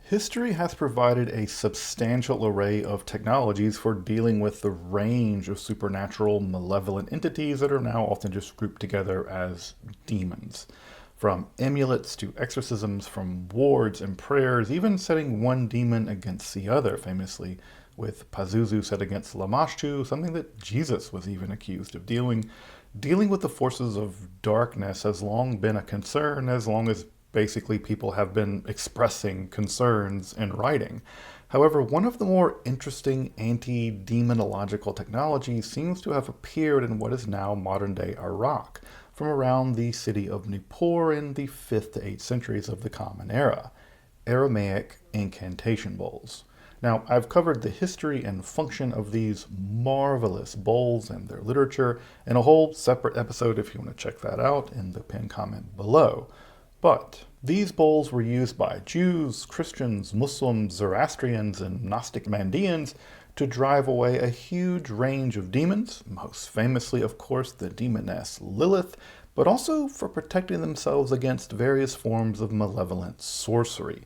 History has provided a substantial array of technologies for dealing with the range of supernatural, malevolent entities that are now often just grouped together as demons. From amulets to exorcisms, from wards and prayers, even setting one demon against the other, famously with Pazuzu set against Lamashtu, something that Jesus was even accused of doing. Dealing with the forces of darkness has long been a concern, as long as basically people have been expressing concerns in writing. However, one of the more interesting anti-demonological technologies seems to have appeared in what is now modern-day Iraq, from around the city of Nippur in the 5th to 8th centuries of the Common Era, Aramaic Incantation Bowls. Now, I've covered the history and function of these marvelous bowls and their literature in a whole separate episode if you want to check that out in the pinned comment below. But these bowls were used by Jews, Christians, Muslims, Zoroastrians, and Gnostic Mandeans to drive away a huge range of demons, most famously, of course, the demoness Lilith, but also for protecting themselves against various forms of malevolent sorcery.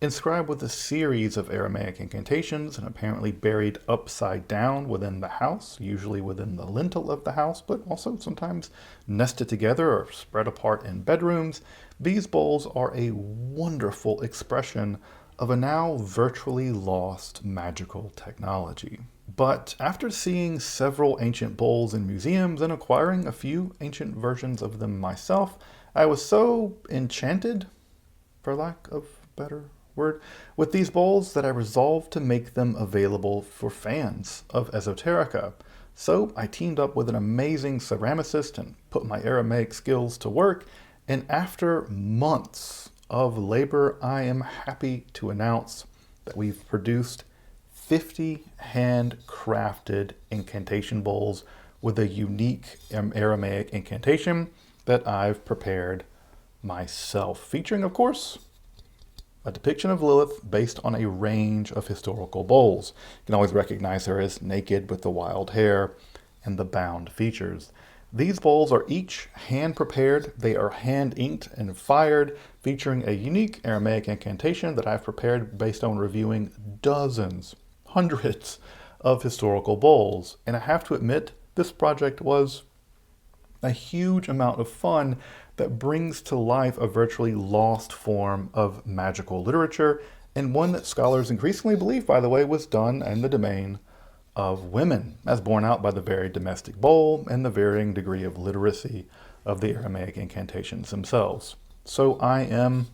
Inscribed with a series of Aramaic incantations and apparently buried upside down within the house, usually within the lintel of the house, but also sometimes nested together or spread apart in bedrooms, these bowls are a wonderful expression of a now virtually lost magical technology. But after seeing several ancient bowls in museums and acquiring a few ancient versions of them myself, I was so enchanted, for lack of better word, with these bowls that I resolved to make them available for fans of Esoterica. So I teamed up with an amazing ceramicist and put my Aramaic skills to work, and after months of labor, I am happy to announce that we've produced 50 handcrafted incantation bowls with a unique Aramaic incantation that I've prepared myself, featuring, of course, a depiction of Lilith based on a range of historical bowls. You can always recognize her as naked with the wild hair and the bound features. These bowls are each hand-prepared, they are hand-inked and fired, featuring a unique Aramaic incantation that I've prepared based on reviewing dozens, hundreds of historical bowls. And I have to admit, this project was a huge amount of fun that brings to life a virtually lost form of magical literature, and one that scholars increasingly believe, by the way, was done in the domain of women, as borne out by the varied domestic bowl and the varying degree of literacy of the Aramaic incantations themselves. So I am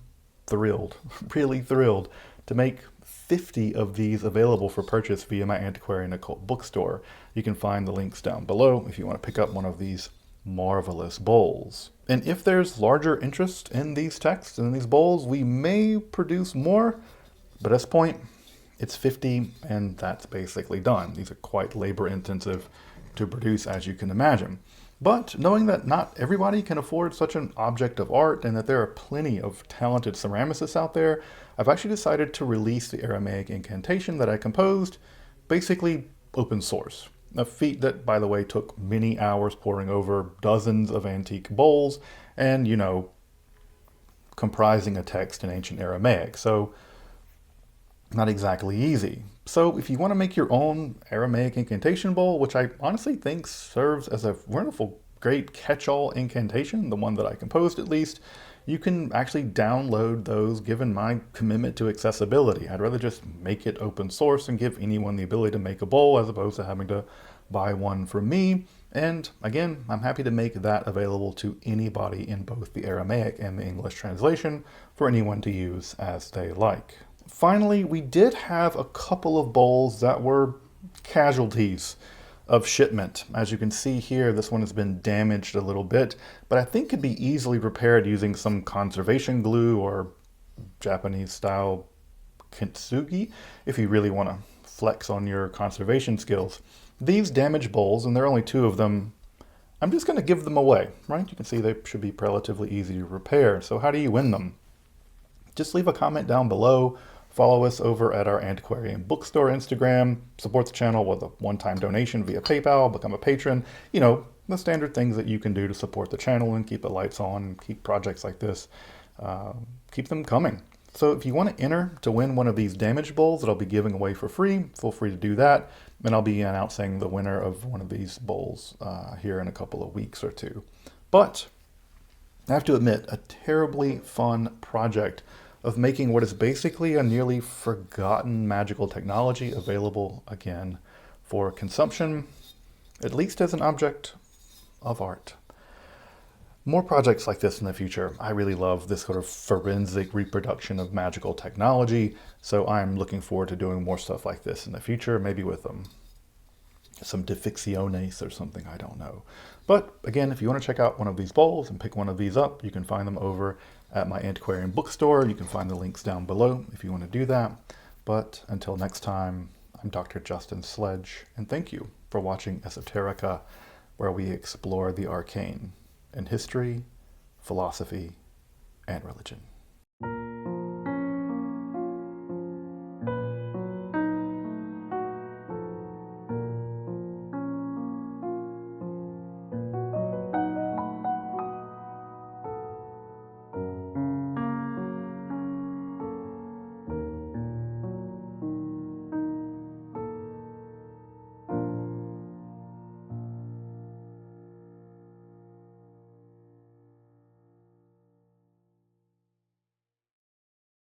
thrilled, really thrilled, to make 50 of these available for purchase via my antiquarian occult bookstore. You can find the links down below if you want to pick up one of these marvelous bowls. And if there's larger interest in these texts and these bowls, we may produce more, but at this point, it's 50 and that's basically done. These are quite labor intensive to produce, as you can imagine. But knowing that not everybody can afford such an object of art and that there are plenty of talented ceramicists out there, I've actually decided to release the Aramaic incantation that I composed, basically open source. A feat that, by the way, took many hours poring over dozens of antique bowls and, comprising a text in ancient Aramaic. So, not exactly easy. So if you want to make your own Aramaic incantation bowl, which I honestly think serves as a wonderful, great catch-all incantation, the one that I composed at least, you can actually download those given my commitment to accessibility. I'd rather just make it open source and give anyone the ability to make a bowl as opposed to having to buy one from me. And again, I'm happy to make that available to anybody in both the Aramaic and the English translation for anyone to use as they like. Finally, we did have a couple of bowls that were casualties of shipment. As you can see here, this one has been damaged a little bit, but I think could be easily repaired using some conservation glue or Japanese style kintsugi if you really want to flex on your conservation skills. These damaged bowls, and there are only 2 of them, I'm just going to give them away, right? You can see they should be relatively easy to repair. So how do you win them? Just leave a comment down below. Follow us over at our Antiquarian Bookstore Instagram, support the channel with a one-time donation via PayPal, become a patron, the standard things that you can do to support the channel and keep the lights on and keep projects like this, keep them coming. So if you want to enter to win one of these damaged bowls that I'll be giving away for free, feel free to do that. And I'll be announcing the winner of one of these bowls here in a couple of weeks or two. But I have to admit, a terribly fun project of making what is basically a nearly forgotten magical technology available again for consumption, at least as an object of art. More projects like this in the future. I really love this sort of forensic reproduction of magical technology, so I'm looking forward to doing more stuff like this in the future, maybe with some Difficciones or something, I don't know. But again, if you want to check out one of these bowls and pick one of these up, you can find them over at my antiquarian bookstore. You can find the links down below if you want to do that. But until next time, I'm Dr. Justin Sledge, and thank you for watching Esoterica, where we explore the arcane in history, philosophy, and religion.